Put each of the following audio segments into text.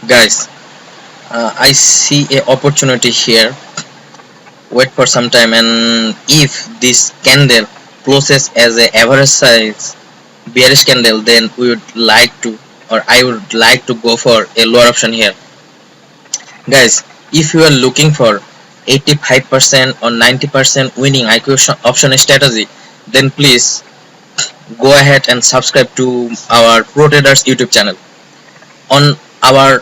Guys, I see a opportunity here. Wait for some time, and if this candle closes as a average size bearish candle, then we would like to, or I would like to go for a lower option here. Guys, if you are looking for 85% or 90% winning IQ option strategy, then please go ahead and subscribe to our Pro Traders YouTube channel. On our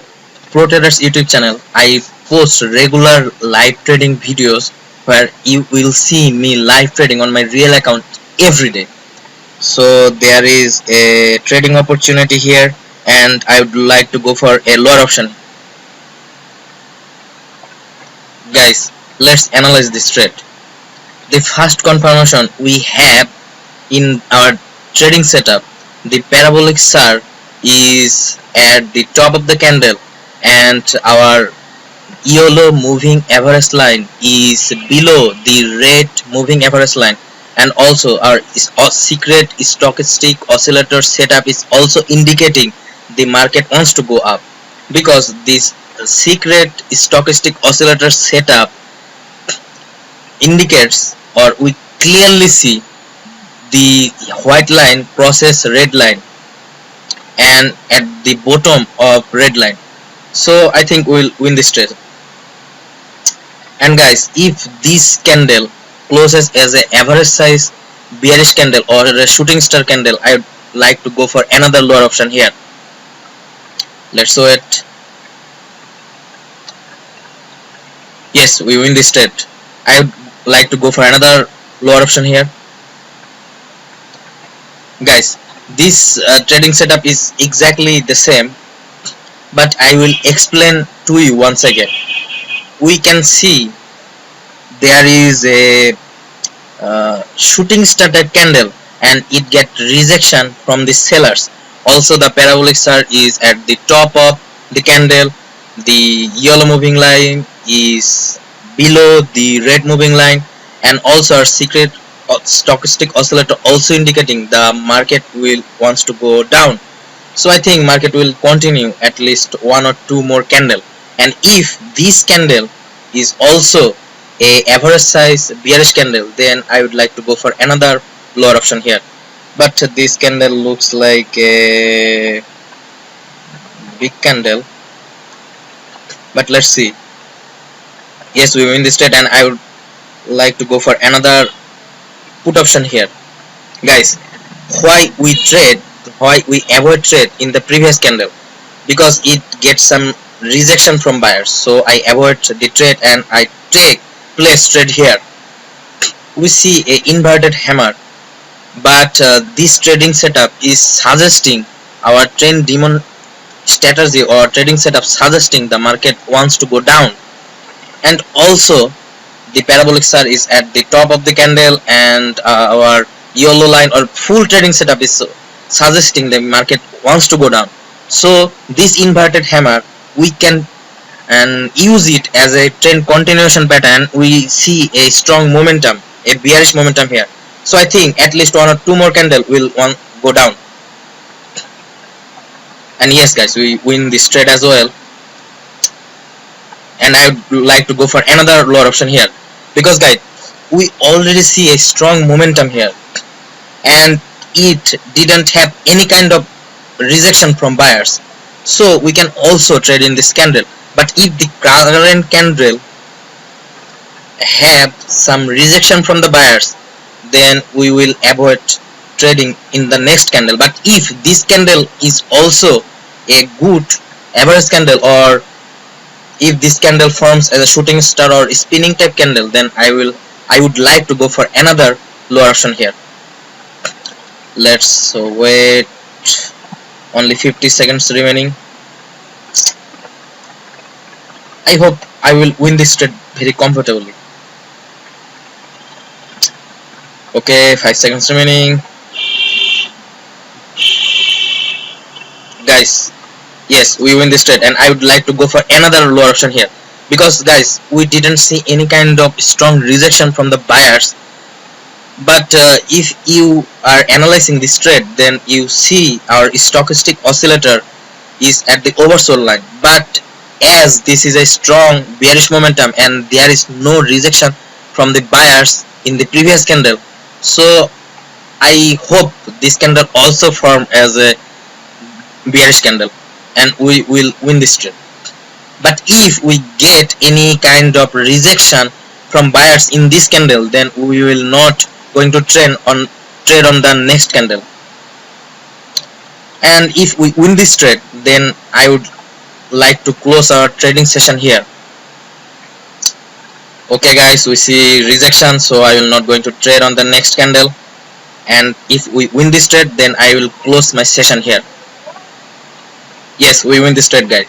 Pro Traders YouTube channel, I post regular live trading videos where you will see me live trading on my real account every day. So there is a trading opportunity here, and I would like to go for a lower option. Guys, let's analyze this trade. The first confirmation we have in our trading setup, the parabolic SAR is at the top of the candle, and our yellow moving average line is below the red moving average line, and also our secret stochastic oscillator setup is also indicating the market wants to go up, because this secret stochastic oscillator setup indicates, or we clearly see the white line crosses red line and at the bottom of red line. So I think we'll win this trade. And guys, if this candle closes as a average size bearish candle or a shooting star candle, I would like to go for another lower option here. Let's show it. Yes, we win this trade. I would like to go for another lower option here. Guys, this trading setup is exactly the same, but I will explain to you once again. We can see there is a shooting star type candle, and it get rejection from the sellers. Also the parabolic SAR is at the top of the candle, the yellow moving line is below the red moving line, and also our secret stochastic oscillator also indicating the market will wants to go down. So I think market will continue at least one or two more candle, and if this candle is also a average size bearish candle, then I would like to go for another lower option here. But this candle looks like a big candle, but let's see. Yes, we win this trade, and I would like to go for another put option here. Guys, why we avoid trade in the previous candle? Because it gets some rejection from buyers, so I avoid the trade and I take place trade here. We see a inverted hammer, but this trading setup is suggesting our trend demon strategy or trading setup suggesting the market wants to go down. And also the parabolic SAR is at the top of the candle, and our yellow line or full trading setup is suggesting the market wants to go down. So this inverted hammer, we can use it as a trend continuation pattern. We see a strong momentum, a bearish momentum here. So I think at least one or two more candle will go down. And yes guys, we win this trade as well. And I would like to go for another lower option here, because guys, we already see a strong momentum here, and it didn't have any kind of rejection from buyers, so we can also trade in this candle. But if the current candle have some rejection from the buyers, then we will avoid trading in the next candle. But if this candle is also a good average candle, or if this candle forms as a shooting star or spinning type candle, then I would like to go for another lower option here. Let's wait, only 50 seconds remaining. I hope I will win this trade very comfortably. Okay, 5 seconds remaining. Guys, yes, we win this trade, and I would like to go for another lower option here, because guys, we didn't see any kind of strong rejection from the buyers. But if you are analyzing this trade, then you see our stochastic oscillator is at the oversold line, but as this is a strong bearish momentum and there is no rejection from the buyers in the previous candle, so I hope this candle also form as a bearish candle and we will win this trade. But if we get any kind of rejection from buyers in this candle, then we will not going to trade on the next candle. And if we win this trade, then I would like to close our trading session here. Okay guys, we see rejection, so I will not going to trade on the next candle, and if we win this trade, then I will close my session here. Yes, we win this trade guys.